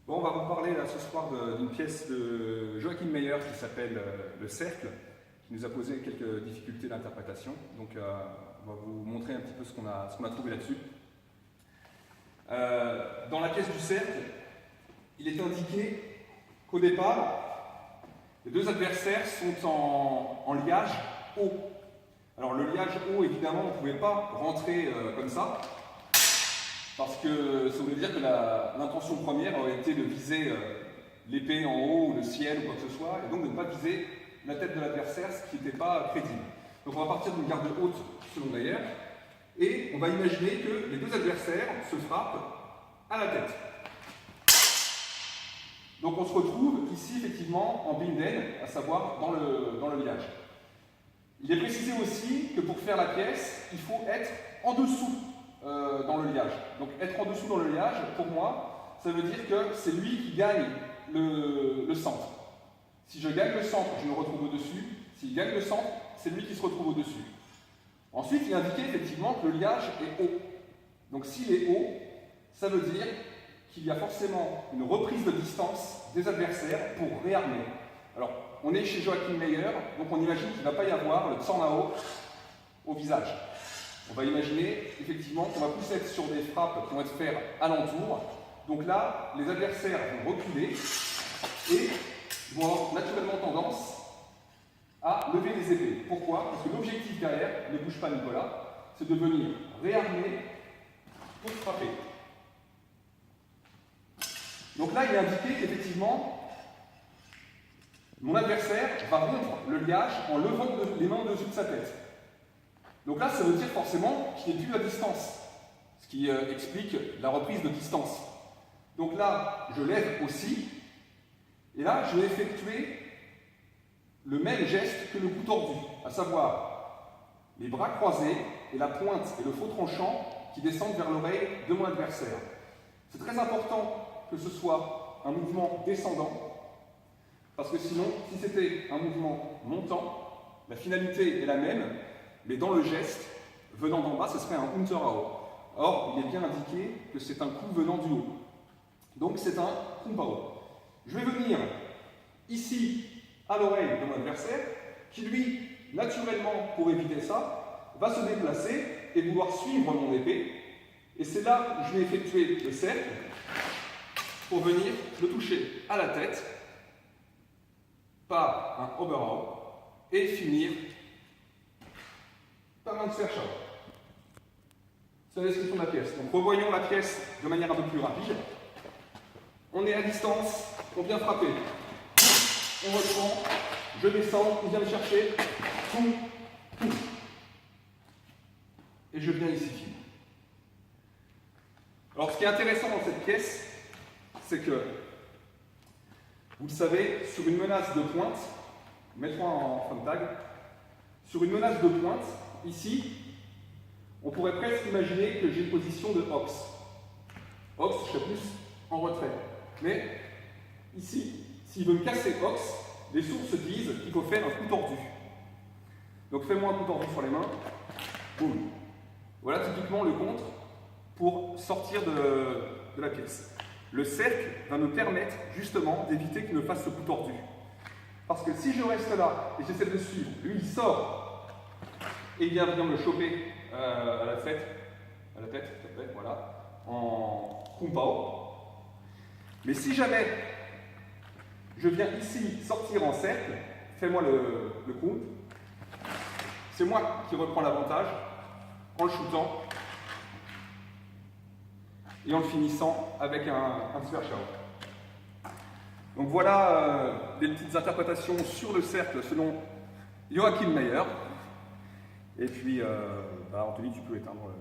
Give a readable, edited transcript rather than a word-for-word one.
Bon, on va vous parler là, ce soir d'une pièce de Joachim Meyer qui s'appelle Le Cercle, qui nous a posé quelques difficultés d'interprétation. Donc on va vous montrer un petit peu ce qu'on a trouvé là-dessus. Dans la pièce du cercle, il est indiqué qu'au départ, les deux adversaires sont en liage haut. Alors le liage haut, évidemment, on ne pouvait pas rentrer comme ça, parce que ça voulait dire que l'intention première aurait été de viser l'épée en haut, ou le ciel, ou quoi que ce soit, et donc de ne pas viser la tête de l'adversaire, ce qui n'était pas crédible. Donc on va partir d'une garde haute selon Meyer, et on va imaginer que les deux adversaires se frappent à la tête. Donc on se retrouve ici effectivement en binden, à savoir dans le liage. Il est précisé aussi que pour faire la pièce, il faut être en dessous dans le liage. Donc être en dessous dans le liage, pour moi, ça veut dire que c'est lui qui gagne le centre. Si je gagne le centre, je me retrouve au-dessus. S'il gagne le centre, c'est lui qui se retrouve au-dessus. Ensuite, il est indiqué effectivement que le liage est haut. Donc s'il est haut, ça veut dire qu'il y a forcément une reprise de distance des adversaires pour réarmer. Alors, on est chez Joachim Meyer, donc on imagine qu'il ne va pas y avoir le Zornao au visage. On va imaginer effectivement qu'on va plus être sur des frappes qui vont être faites alentour. Donc là, les adversaires vont reculer et vont avoir naturellement tendance à lever les épées. Pourquoi? Parce que l'objectif derrière, ne bouge pas Nicolas, c'est de venir réarmer pour frapper. Donc là, il est indiqué qu'effectivement, mon adversaire va rompre le liage en levant les mains au-dessus de sa tête. Donc là, ça veut dire forcément qu'il n'est plus à distance, ce qui explique la reprise de distance. Donc là, je lève aussi, et là, je vais effectuer le même geste que le coup tordu, à savoir les bras croisés et la pointe et le faux tranchant qui descendent vers l'oreille de mon adversaire. C'est très important que ce soit un mouvement descendant, parce que sinon, si c'était un mouvement montant, la finalité est la même, mais dans le geste, venant d'en bas, ce serait un Unterau. Or, il est bien indiqué que c'est un coup venant du haut. Donc c'est un Kumpao. Je vais venir ici, à l'oreille de mon adversaire, qui lui, naturellement, pour éviter ça, va se déplacer et vouloir suivre mon épée. Et c'est là que je vais effectuer le cercle pour venir le toucher à la tête par un Oberau et finir par un Zwerchhau. C'est la description de la pièce. Donc revoyons la pièce de manière un peu plus rapide. On est à distance, on vient frapper. On reprend, je descends, on vient me chercher. Poum, poum. Et je viens ici finir. Alors ce qui est intéressant dans cette pièce, c'est que, vous le savez, sur une menace de pointe, mettons en front tag, sur une menace de pointe, ici, on pourrait presque imaginer que j'ai une position de Ox. Ox, je serais plus en retrait. Mais ici, s'il veut me casser Ox, les sources disent qu'il faut faire un coup tordu. Donc fais-moi un coup tordu sur les mains. Boum. Voilà typiquement le contre pour sortir de la pièce. Le cercle va me permettre justement d'éviter qu'il me fasse ce coup tordu. Parce que si je reste là et j'essaie de le suivre, lui il sort et il vient me choper à la tête, voilà, en Kumpao. Mais si jamais je viens ici sortir en cercle, fais-moi le Kump, c'est moi qui reprends l'avantage en le shootant et en le finissant avec un Zwerchhau. Donc voilà des petites interprétations sur le cercle selon Joachim Meyer. Et puis, Anthony, tu peux éteindre